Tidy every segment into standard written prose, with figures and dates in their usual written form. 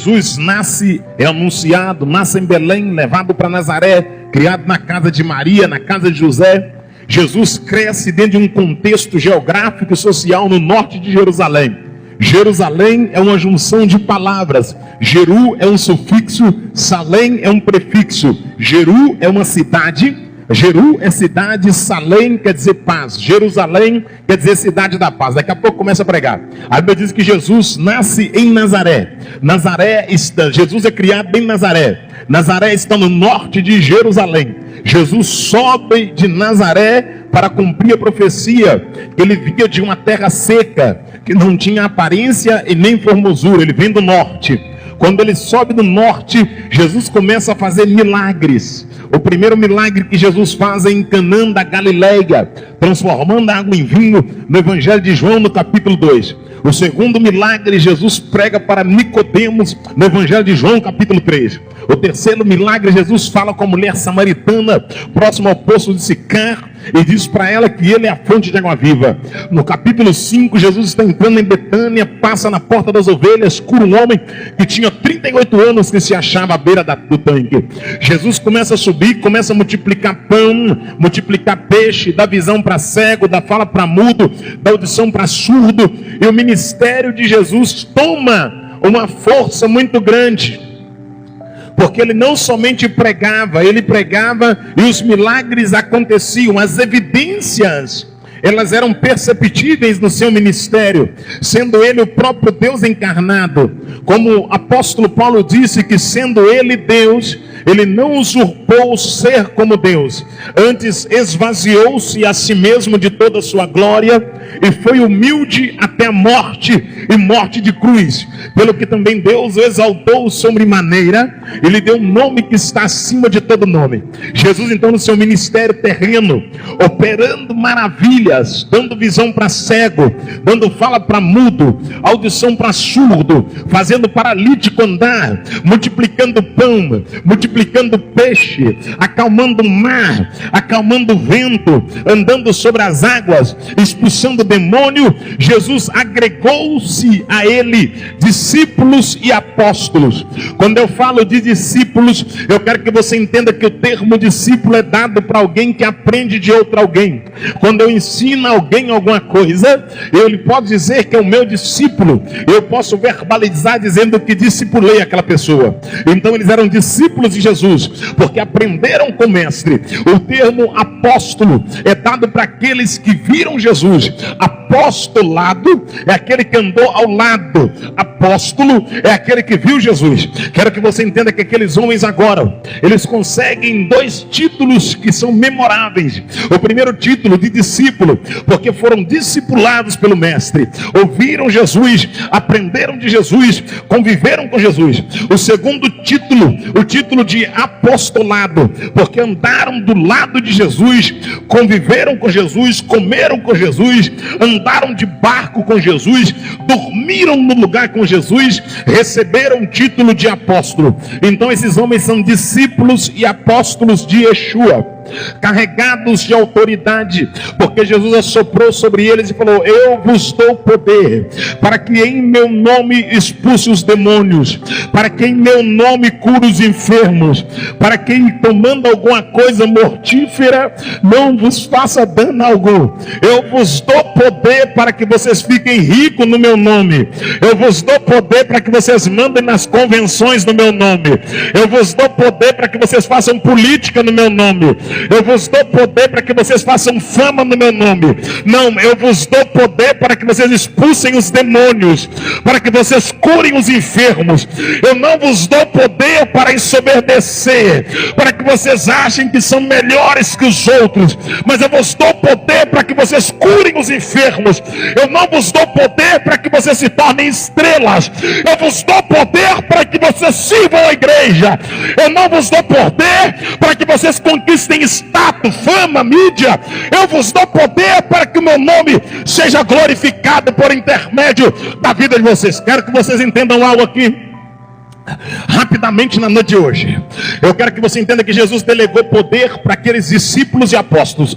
Jesus nasce, é anunciado, nasce em Belém, levado para Nazaré, criado na casa de Maria, na casa de José. Jesus cresce dentro de um contexto geográfico e social no norte de Jerusalém. Jerusalém é uma junção de palavras. Jeru é um sufixo, Salém é um prefixo. Jeru é uma cidade, Jeru é cidade, Salém quer dizer paz. Jerusalém quer dizer cidade da paz. Daqui a pouco começa a pregar. A Bíblia diz que Jesus nasce em Nazaré. Jesus é criado em Nazaré. Nazaré está no norte de Jerusalém. Jesus sobe de Nazaré para cumprir a profecia que ele vinha de uma terra seca, que não tinha aparência e nem formosura. Ele vem do norte. Quando ele sobe do norte, Jesus começa a fazer milagres. O primeiro milagre que Jesus faz é em Canaã da Galileia, transformando a água em vinho, no Evangelho de João, no capítulo 2. O segundo milagre, Jesus prega para Nicodemos, no Evangelho de João, capítulo 3. O terceiro milagre, Jesus fala com a mulher samaritana, próximo ao poço de Sicar, e diz para ela que ele é a fonte de água viva. No capítulo 5, Jesus está entrando em Betânia, passa na porta das ovelhas, cura um homem que tinha 38 anos, que se achava à beira do tanque. Jesus começa a subir, começa a multiplicar pão, multiplicar peixe, dá visão para cego, dá fala para mudo, dá audição para surdo, e o ministério de Jesus toma uma força muito grande, porque ele não somente pregava, ele pregava e os milagres aconteciam, as evidências, elas eram perceptíveis no seu ministério, sendo ele o próprio Deus encarnado. Como o apóstolo Paulo disse que sendo ele Deus, ele não usurpou o ser como Deus, antes esvaziou-se a si mesmo de toda a sua glória e foi humilde até a morte, e morte de cruz. Pelo que também Deus o exaltou sobremaneira, ele deu um nome que está acima de todo nome. Jesus então no seu ministério terreno, operando maravilhas, dando visão para cego, dando fala para mudo, audição para surdo, fazendo paralítico andar, multiplicando pão, multiplicando peixe, acalmando o mar, acalmando o vento, andando sobre as águas, expulsando o demônio. Jesus agregou-se a ele discípulos e apóstolos. Quando eu falo de discípulos, eu quero que você entenda que o termo discípulo é dado para alguém que aprende de outro alguém. Quando eu ensino a alguém alguma coisa, ele pode dizer que é o meu discípulo, eu posso verbalizar dizendo que discipulei aquela pessoa. Então eles eram discípulos de Jesus, porque aprenderam com o mestre. O termo apóstolo é dado para aqueles que viram Jesus. Apostolado é aquele que andou ao lado, apóstolo é aquele que viu Jesus. Quero que você entenda que aqueles homens agora, eles conseguem dois títulos que são memoráveis. O primeiro título de discípulo, porque foram discipulados pelo mestre, ouviram Jesus, aprenderam de Jesus, conviveram com Jesus. O segundo título, o título de apostolado, porque andaram do lado de Jesus, conviveram com Jesus, comeram com Jesus, andaram de barco com Jesus, dormiram no lugar com Jesus, receberam o título de apóstolo. Então esses homens são discípulos e apóstolos de Yeshua, carregados de autoridade, porque Jesus assoprou sobre eles e falou: eu vos dou poder para que em meu nome expulse os demônios, para que em meu nome cure os enfermos, para que tomando alguma coisa mortífera não vos faça dano algum. Eu vos dou poder para que vocês fiquem ricos no meu nome. Eu vos dou poder para que vocês mandem nas convenções no meu nome. Eu vos dou poder para que vocês façam política no meu nome. Eu vos dou poder para que vocês façam fama no meu nome. Não, eu vos dou poder para que vocês expulsem os demônios, para que vocês curem os enfermos. Eu não vos dou poder para ensoberbecer, para que vocês achem que são melhores que os outros, mas eu vos dou poder para que vocês curem os enfermos. Eu não vos dou poder para que vocês se tornem estrelas. Eu vos dou poder para que vocês sirvam a igreja. Eu não vos dou poder para que vocês conquistem status, fama, mídia. Eu vos dou poder para que o meu nome seja glorificado por intermédio da vida de vocês. Quero que vocês entendam algo aqui. Rapidamente na noite de hoje, eu quero que você entenda que Jesus delegou poder para aqueles discípulos e apóstolos.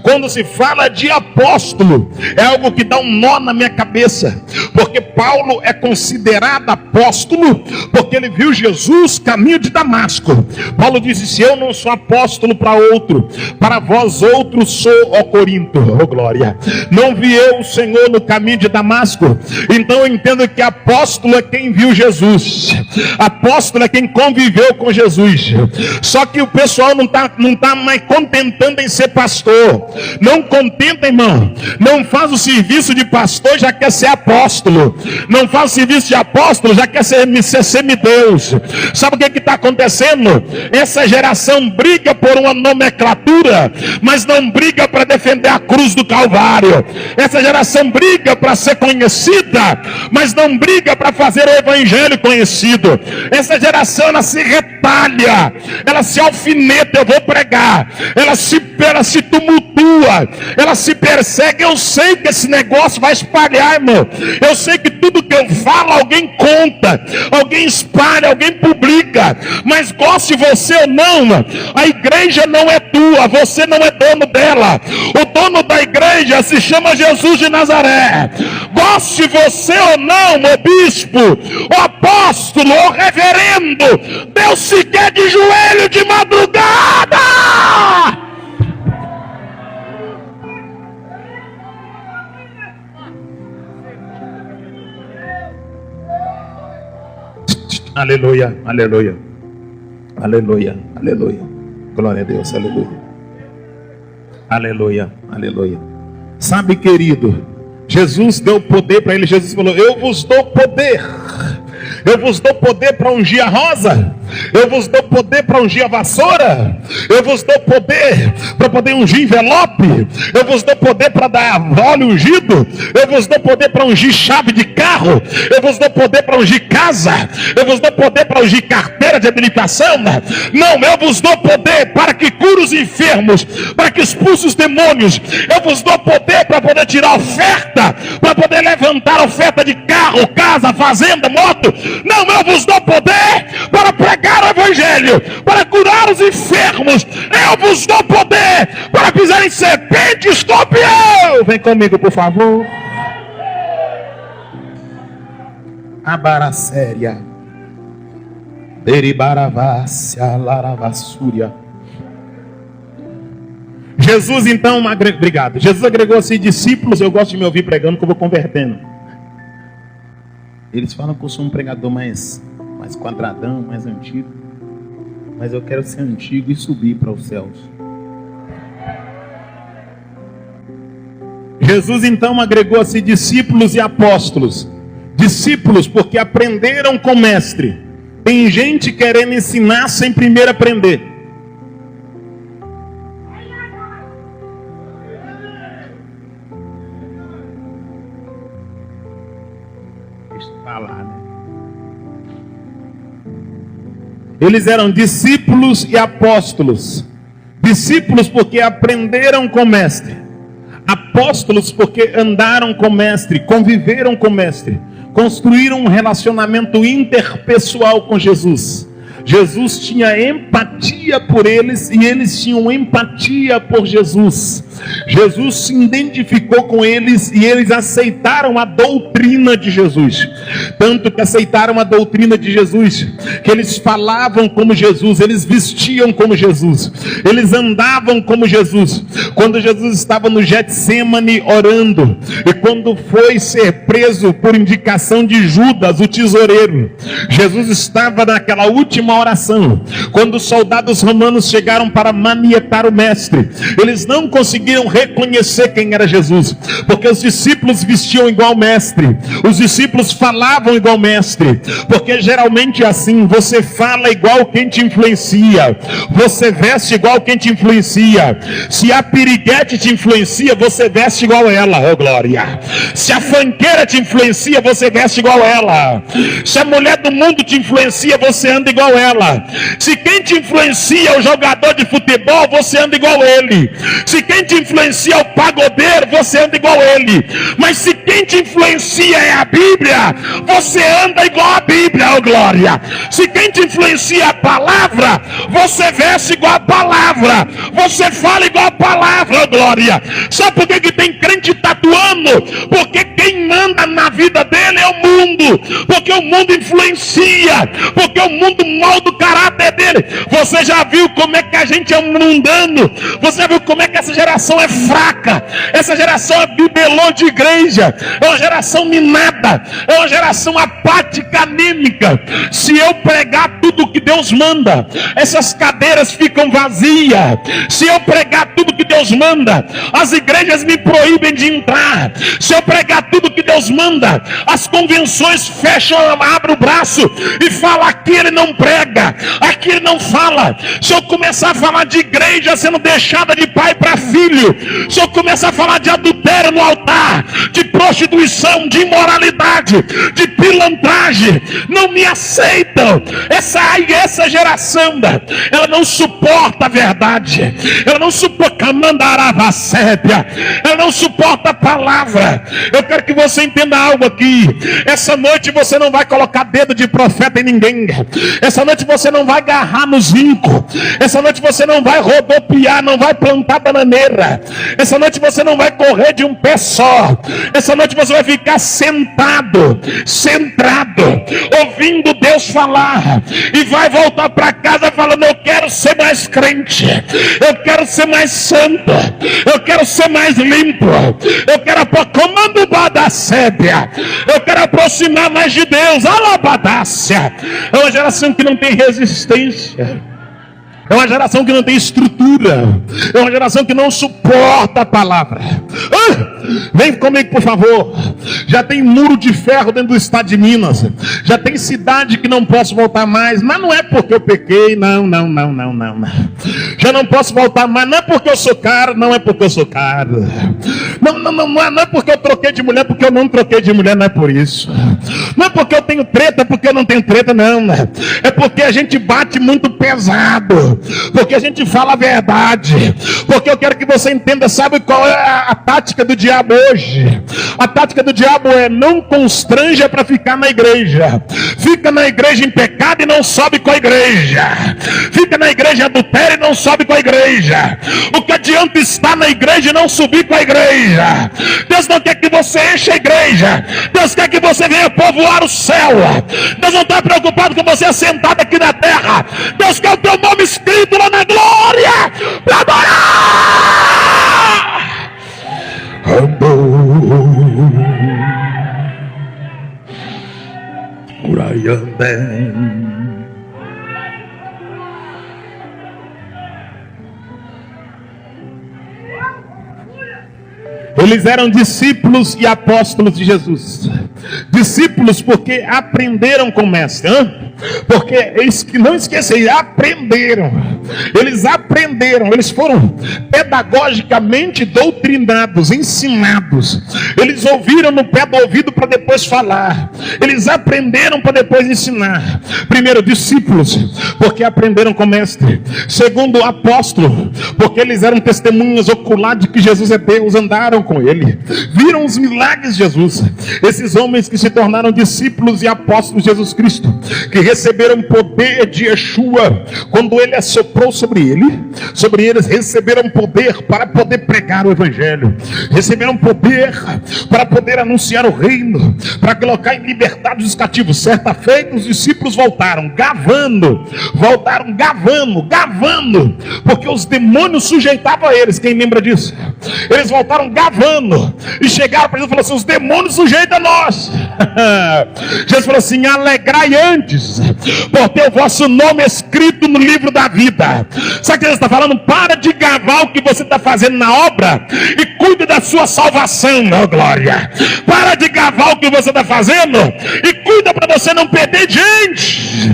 Quando se fala de apóstolo, é algo que dá um nó na minha cabeça, porque Paulo é considerado apóstolo porque ele viu Jesus caminho de Damasco. Paulo disse: se eu não sou apóstolo para outro, para vós outros sou, ó Corinto, ó glória, não vi eu o Senhor no caminho de Damasco. Então eu entendo que apóstolo é quem viu Jesus, apóstolo é quem conviveu com Jesus. Só que o pessoal não tá mais contentando em ser pastor. Não contenta, irmão. Não faz o serviço de pastor, já quer ser apóstolo. Não faz o serviço de apóstolo, já quer ser semideus. Sabe o que está acontecendo? Essa geração briga por uma nomenclatura, mas não briga para defender a cruz do Calvário. Essa geração briga para ser conhecida, mas não briga para fazer o evangelho conhecido. Essa geração, ela se retalha, ela se alfineta, eu vou pregar, ela se tumultua, ela se persegue. Eu sei que esse negócio vai espalhar, irmão. Eu sei que tudo que eu falo, alguém conta, alguém espalha, alguém publica. Mas goste você ou não, a igreja não é tua, você não é dono dela. O dono da igreja se chama Jesus de Nazaré. Goste você ou não, o bispo, o apóstolo, o reverendo, Deus se quer de joelho de madrugada. Aleluia, aleluia, aleluia, aleluia, glória a Deus, aleluia, aleluia, aleluia. Sabe, querido, Jesus deu poder para ele. Jesus falou: eu vos dou poder. Eu vos dou poder para ungir a rosa. Eu vos dou poder para ungir a vassoura. Eu vos dou poder para poder ungir envelope. Eu vos dou poder para dar óleo ungido. Eu vos dou poder para ungir chave de carro. Eu vos dou poder para ungir casa. Eu vos dou poder para ungir carteira de habilitação. Não, eu vos dou poder para que cure os enfermos, para que expulse os demônios. Eu vos dou poder para poder tirar oferta, para poder levantar oferta de carro, casa, fazenda, moto. Não, eu vos dou poder para pregar o evangelho, para curar os enfermos. Eu vos dou poder para pisar em serpente e escorpião. Vem comigo, por favor. Abaracéria, Deribaravácia, Laravassúria. Jesus então, obrigado. Jesus agregou assim discípulos. Eu gosto de me ouvir pregando, que eu vou convertendo. Eles falam que eu sou um pregador mais quadradão, mais antigo. Mas eu quero ser antigo e subir para os céus. Jesus então agregou assim discípulos e apóstolos. Discípulos porque aprenderam com o mestre. Tem gente querendo ensinar sem primeiro aprender. Eles eram discípulos e apóstolos. Discípulos porque aprenderam com o mestre. Apóstolos porque andaram com o mestre, conviveram com o mestre, construíram um relacionamento interpessoal com Jesus. Jesus tinha empatia por eles e eles tinham empatia por Jesus. Jesus se identificou com eles e eles aceitaram a doutrina de Jesus. Tanto que aceitaram a doutrina de Jesus, que eles falavam como Jesus, eles vestiam como Jesus, eles andavam como Jesus. Quando Jesus estava no Getsêmani orando, e quando foi ser preso por indicação de Judas, o tesoureiro, Jesus estava naquela última oração. Quando os soldados romanos chegaram para manietar o mestre, eles não conseguiram reconhecer quem era Jesus, porque os discípulos vestiam igual mestre, os discípulos falavam igual mestre, porque geralmente é assim: você fala igual quem te influencia, você veste igual quem te influencia. Se a piriguete te influencia, você veste igual ela, oh glória. Se a fanqueira te influencia, você veste igual ela. Se a mulher do mundo te influencia, você anda igual novela. Se quem te influencia é o jogador de futebol, você anda igual ele. Se quem te influencia é o pagodeiro, você anda igual ele. Mas se quem te influencia é a Bíblia, você anda igual a Bíblia, oh glória. Se quem te influencia é a palavra, você veste igual a palavra, você fala igual a palavra, oh glória. Sabe por que tem crente tatuando? Porque quem manda na vida dele é o mundo, porque o mundo influencia, porque o mundo molda o caráter dele. Você já viu como é que a gente é mundano? Você já viu como é que essa geração é fraca? Essa geração é bibelô de igreja, é uma geração minada, é uma geração apática, anêmica. Se eu pregar tudo que Deus manda, essas cadeiras ficam vazias. Se eu pregar tudo que Deus manda, as igrejas me proíbem de entrar. Se eu pregar tudo que Deus manda, as convenções fecham, abrem o braço e falam: aqui ele não prega, aqui ele não fala. Se eu começar a falar de igreja sendo deixada de pai para filho, se eu começar a falar de adultério no altar, de prostituição, de imoralidade, de pilantragem, não me aceitam. Essa geração, ela não suporta a verdade, ela não suporta ela não suporta a palavra. Eu quero que você entenda algo aqui. Essa noite você não vai colocar dedo de profeta em ninguém. Essa noite você não vai agarrar nos vincos. Essa noite você não vai rodopiar, não vai plantar bananeira. Essa noite você não vai correr de um pé só. Essa noite você vai ficar sentado, centrado, ouvindo Deus falar, e vai voltar para casa falando: eu quero ser mais crente, eu quero ser mais santo, eu quero ser mais limpo, eu quero comando badacébia, eu quero aproximar mais de Deus. Alabadácia. É uma geração que não tem resistência, é uma geração que não tem estrutura, é uma geração que não suporta a palavra. Vem comigo, por favor. Já tem muro de ferro dentro do estado de Minas, já tem cidade que não posso voltar mais, mas não é porque eu pequei, não. Já não posso voltar mais, não é porque eu sou caro, não é porque eu sou caro. Não é porque eu troquei de mulher, porque eu não troquei de mulher, não é por isso. Não é porque eu tenho treta, porque eu não tenho treta, não. É porque a gente bate muito pesado, porque a gente fala a verdade, porque eu quero que você entenda. Sabe qual é a tática do diabo hoje? A tática do diabo é: não constranja para ficar na igreja. Fica na igreja em pecado e não sobe com a igreja. Fica na igreja adultério e não sobe com a igreja. O que adianta estar na igreja e não subir com a igreja? Deus não quer que você enche a igreja, Deus quer que você venha povoar o céu. Deus não está preocupado com você sentado aqui na terra. Deus quer o teu nome escrito lá na glória para adorar. Eles eram discípulos e apóstolos de Jesus. Discípulos porque aprenderam com o mestre. Porque eles que não esqueçam, eles aprenderam, eles foram pedagogicamente doutrinados, ensinados. Eles ouviram no pé do ouvido para depois falar. Eles aprenderam para depois ensinar. Primeiro, discípulos, porque aprenderam com o mestre. Segundo, apóstolo, porque eles eram testemunhas oculares de que Jesus é Deus, andaram com ele, viram os milagres de Jesus. Esses homens que se tornaram discípulos e apóstolos de Jesus Cristo, que receberam poder de Yeshua, quando ele assoprou sobre eles receberam poder para poder pregar o evangelho, receberam poder para poder anunciar o reino, para colocar em liberdade os cativos. Certa feita os discípulos voltaram gavando, porque os demônios sujeitavam a eles. Quem lembra disso? Eles voltaram gavando e chegaram para Jesus e falaram assim: os demônios sujeitam a nós. Jesus falou assim: alegrai antes por ter o vosso nome escrito no livro da vida. Sabe o que Jesus está falando? Para de gavar o que você está fazendo na obra e cuida da sua salvação, oh glória. Para de gavar o que você está fazendo e cuida para você não perder gente.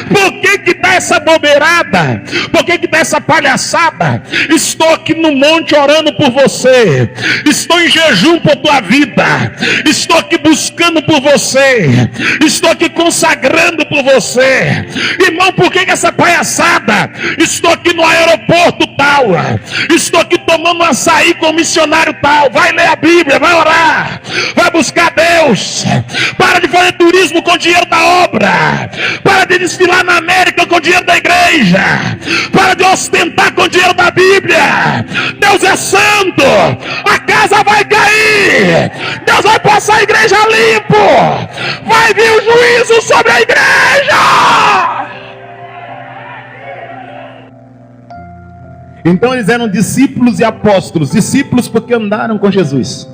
Por que dá essa bobeirada? Por que dá essa palhaçada? Estou aqui no monte orando por você. Estou em jejum por tua vida. Estou aqui buscando por você. Estou aqui consagrando por você. Irmão, por que essa palhaçada? Estou aqui no aeroporto tal. Estou aqui tomando um açaí com um missionário tal. Vai ler a Bíblia, vai orar, vai buscar Deus. Para de fazer turismo com o dinheiro da obra. Para de desfilar na América com o dinheiro da igreja. Para de ostentar com o dinheiro da Bíblia. Deus é santo. A casa vai cair. Deus vai passar a igreja limpo. Vai vir o juízo sobre a igreja. Então eles eram discípulos e apóstolos. Discípulos porque andaram com Jesus.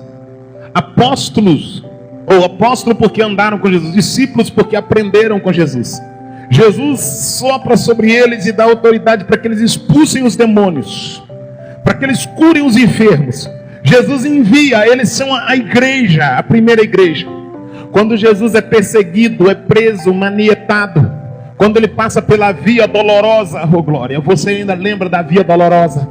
Apóstolos, ou apóstolo porque andaram com Jesus. Discípulos porque aprenderam com Jesus. Jesus sopra sobre eles e dá autoridade para que eles expulsem os demônios, para que eles curem os enfermos. Jesus envia, eles são a igreja, a primeira igreja. Quando Jesus é perseguido, é preso, manietado, quando ele passa pela via dolorosa, oh glória, você ainda lembra da via dolorosa?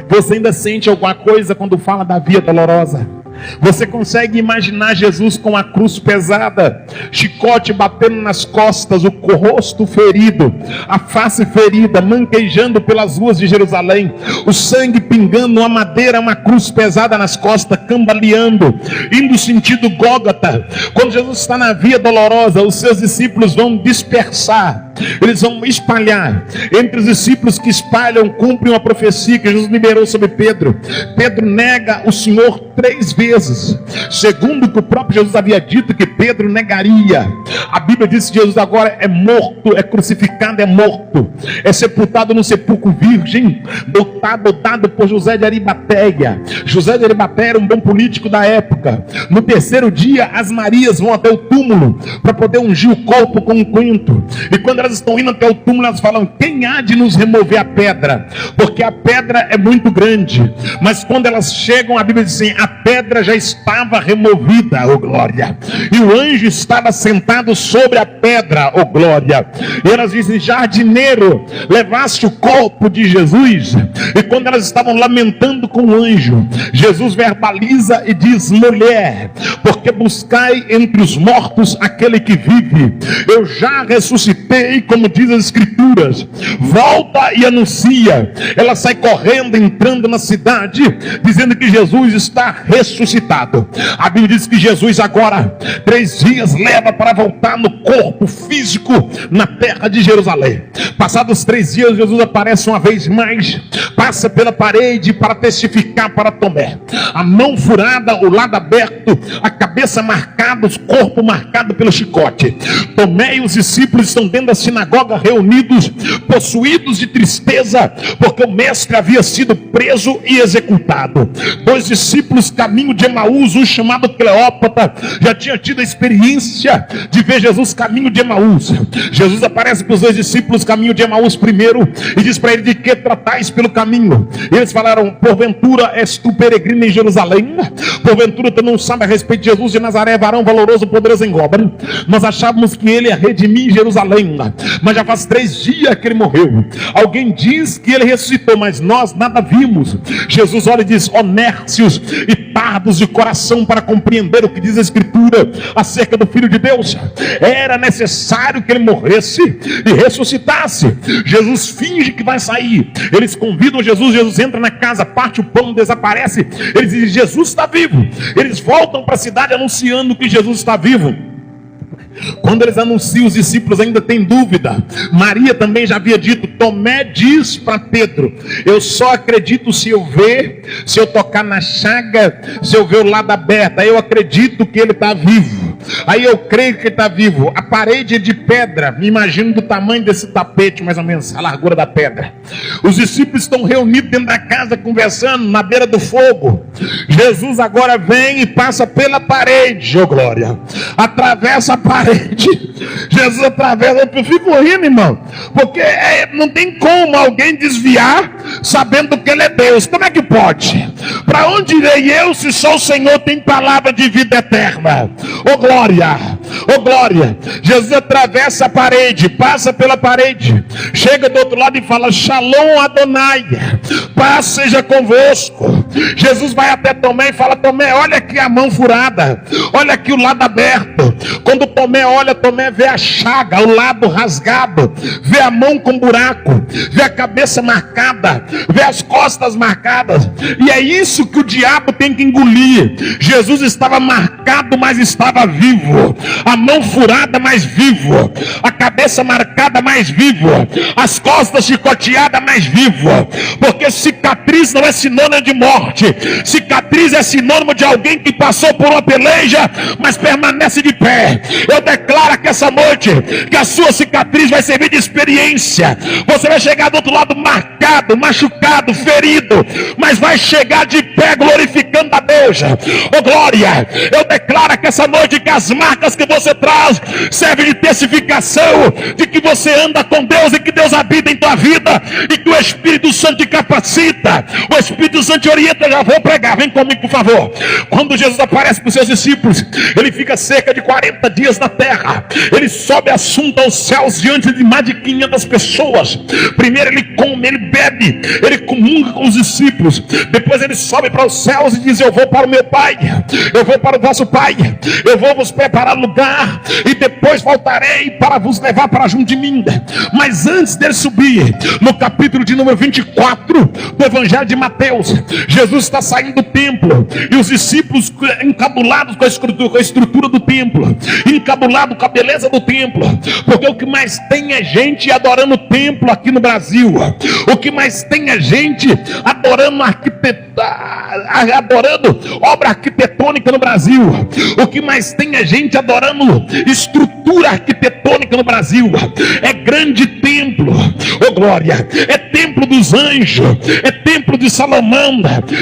Você ainda sente alguma coisa quando fala da via dolorosa? Você consegue imaginar Jesus com a cruz pesada, chicote batendo nas costas, o rosto ferido, a face ferida, manquejando pelas ruas de Jerusalém, o sangue pingando, uma madeira, uma cruz pesada nas costas, cambaleando, indo sentido Gólgota. Quando Jesus está na via dolorosa, os seus discípulos vão dispersar, eles vão espalhar. Entre os discípulos que espalham, cumprem uma profecia que Jesus liberou sobre Pedro. Pedro nega o Senhor 3 vezes, segundo que o próprio Jesus havia dito que Pedro negaria. A Bíblia diz que Jesus agora é morto, é crucificado, é morto, é sepultado num sepulcro virgem, dado por José de Arimateia. José de Arimateia era um bom político da época. No 3º dia, as Marias vão até o túmulo para poder ungir o corpo com um unguento. E quando elas estão indo até o túmulo, elas falam: quem há de nos remover a pedra? Porque a pedra é muito grande. Mas quando elas chegam, a Bíblia diz assim: a pedra já estava removida, oh glória, e o anjo estava sentado sobre a pedra, oh glória. E elas dizem: jardineiro, levaste o corpo de Jesus. E quando elas estavam lamentando com o anjo, Jesus verbaliza e diz: mulher, porque buscai entre os mortos aquele que vive? Eu já ressuscitei, como diz as escrituras. Volta e anuncia. Ela sai correndo, entrando na cidade, dizendo que Jesus está ressuscitado. A Bíblia diz que Jesus agora 3 dias leva para voltar no corpo físico na terra de Jerusalém. Passados 3 dias, Jesus aparece uma vez mais, passa pela parede para testificar para Tomé. A mão furada, o lado aberto, a cabeça marcada, o corpo marcado pelo chicote. Tomé e os discípulos estão dentro da sinagoga reunidos, possuídos de tristeza, porque o mestre havia sido preso e executado. 2 discípulos caminho de Emaús, um chamado Cleópatra, já tinha tido a experiência de ver Jesus caminho de Emaús. Jesus aparece para os 2 discípulos caminho de Emaús primeiro e diz para ele: de que tratais pelo caminho? E eles falaram: porventura és tu peregrino em Jerusalém? Porventura tu não sabe a respeito de Jesus de Nazaré, varão valoroso, poderoso em obra? Nós achávamos que ele ia redimir Jerusalém, mas já faz 3 dias que ele morreu. Alguém diz que ele ressuscitou, mas nós nada vimos. Jesus olha e diz: ó nércios e pardos de coração, para compreender o que diz a Escritura acerca do Filho de Deus. Era necessário que ele morresse e ressuscitasse. Jesus finge que vai sair. Eles convidam Jesus, Jesus entra na casa, parte o pão, desaparece. Eles dizem: Jesus está vivo. Eles voltam para a cidade anunciando que Jesus está vivo. Quando eles anunciam, os discípulos ainda têm dúvida. Maria também já havia dito. Tomé diz para Pedro: eu só acredito se eu ver, se eu tocar na chaga, se eu ver o lado aberto, aí eu acredito que ele está vivo. Aí eu creio que ele está vivo. A parede é de pedra, me imagino do tamanho desse tapete, mais ou menos, a largura da pedra. Os discípulos estão reunidos dentro da casa, conversando, na beira do fogo. Jesus agora vem e passa pela parede, oh glória, atravessa a parede. Jesus atravessa. Eu fico rindo, irmão, porque não tem como alguém desviar sabendo que ele é Deus. Como é que pode? Para onde irei eu se só o Senhor tem palavra de vida eterna? Oh glória, oh glória. Jesus atravessa a parede, passa pela parede, chega do outro lado e fala: Shalom Adonai, paz seja convosco. Jesus vai até Tomé e fala: Tomé, olha aqui a mão furada, olha aqui o lado aberto. Quando Tomé olha, Tomé vê a chaga, o lado rasgado, vê a mão com buraco, vê a cabeça marcada, vê as costas marcadas. E é isso que o diabo tem que engolir. Jesus estava marcado, mas estava vivo. A mão furada, mas vivo. A cabeça marcada, mais vivo. As costas chicoteadas, mais vivo. Porque cicatriz não é sinônimo de morte. Cicatriz é sinônimo de alguém que passou por uma peleja, mas permanece de pé. Eu declaro que essa noite, que a sua cicatriz vai servir de experiência. Você vai chegar do outro lado marcado, machucado, ferido, mas vai chegar de pé glorificando a Deus. Oh glória, eu declaro que essa noite, que as marcas que você traz servem de testificação de que você anda com Deus e que Deus habita em tua vida e que o Espírito Santo te capacita, o Espírito Santo te orienta. Já vou pregar, vem comigo por favor. Quando Jesus aparece para os seus discípulos, ele fica cerca de 40 dias na terra. Ele sobe assunto aos céus diante de mais de 500 pessoas. Primeiro ele come, ele bebe, ele comunga com os discípulos. Depois ele sobe para os céus e diz: eu vou para o meu Pai, eu vou para o vosso Pai, eu vou vos preparar lugar e depois voltarei para vos levar para junto de mim. Mas antes dele subir, no capítulo de número 24 do Evangelho de Mateus, Jesus está saindo do templo e os discípulos encabulados com a estrutura do templo, encabulados com a beleza do templo, porque o que mais tem é gente adorando o templo aqui no Brasil. O que mais tem é gente adorando adorando obra arquitetônica no Brasil. O que mais tem é gente adorando estrutura arquitetônica no Brasil. É grande templo, oh glória, é templo dos anjos, é templo de Salomão,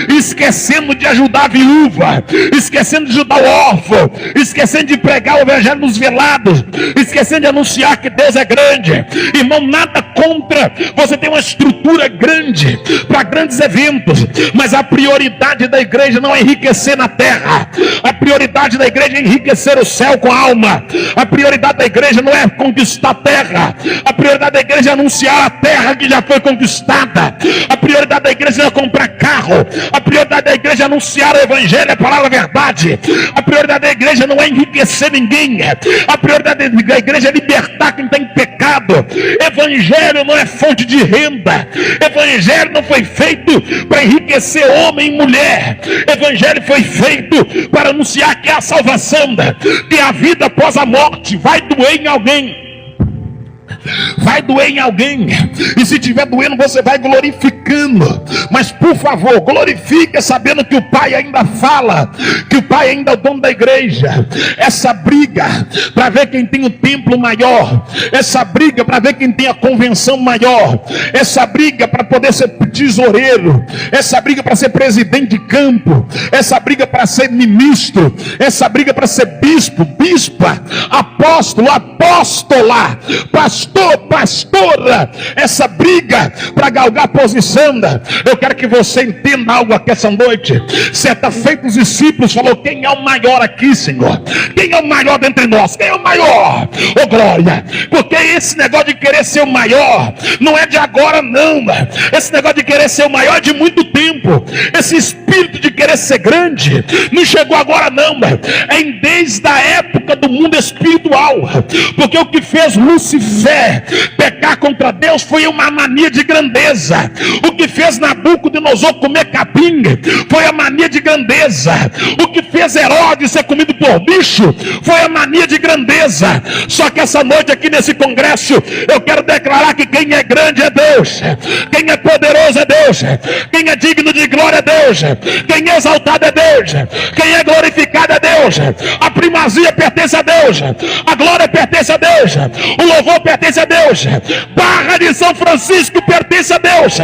esquecendo de ajudar a viúva, esquecendo de ajudar o órfão, esquecendo de pregar o evangelho nos velados, esquecendo de anunciar que Deus é grande. Irmão, nada contra você ter uma estrutura grande para grandes eventos, mas a prioridade da igreja não é enriquecer na terra. A prioridade da igreja é enriquecer o céu com a alma. A prioridade da igreja não é conquistar a terra. A prioridade da igreja é anunciar a terra que já foi conquistada. A prioridade da igreja não é comprar carro. A prioridade da igreja é anunciar o evangelho, a palavra, a verdade. A prioridade da igreja não é enriquecer ninguém. A prioridade da igreja é libertar quem está em pecado. Evangelho não é fonte de renda. Evangelho não foi feito para enriquecer homem e mulher. Evangelho foi feito para anunciar que há salvação, que a vida após a morte vai doer em alguém. Vai doer em alguém, e se estiver doendo você vai glorificando, mas por favor glorifique sabendo que o Pai ainda fala, que o Pai ainda é o dono da igreja. Essa briga para ver quem tem o templo maior, essa briga para ver quem tem a convenção maior, essa briga para poder ser tesoureiro, essa briga para ser presidente de campo, essa briga para ser ministro, essa briga para ser bispo, bispa, apóstolo, apóstola, pastor, pastora, essa briga para galgar posição. Eu quero que você entenda algo aqui essa noite. Certa feita os discípulos falaram: quem é o maior aqui, Senhor? Quem é o maior dentre nós? Quem é o maior? Oh glória, porque esse negócio de querer ser o maior não é de agora não. Esse negócio de querer ser o maior é de muito tempo. Esse espírito de querer ser grande não chegou agora não, é desde a época do mundo espiritual. Porque o que fez Lucifer pecar contra Deus foi uma mania de grandeza. O que fez Nabucodonosor comer capim foi a mania de grandeza. O que fez Herodes ser comido por bicho foi a mania de grandeza. Só que essa noite aqui nesse congresso eu quero declarar que quem é grande é Deus, quem é poderoso é Deus, quem é digno de glória é Deus, quem é exaltado é Deus, quem é glorificado é Deus. A primazia pertence a Deus, a glória pertence a Deus, o louvor pertence a Deus, Barra de São Francisco pertence a Deus.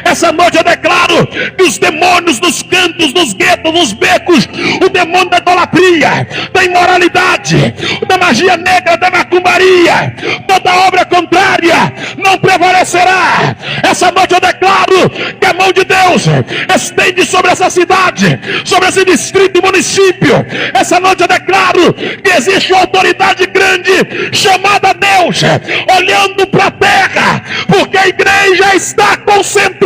Essa noite eu declaro que os demônios dos cantos, dos guetos, dos becos, o demônio da idolatria, da imoralidade, da magia negra, da macumbaria, toda obra contrária não prevalecerá. Essa noite eu declaro que a mão de Deus estende sobre essa cidade, sobre esse distrito e município. Essa noite eu declaro que existe uma autoridade grande chamada Deus olhando para a terra, porque a igreja está concentrada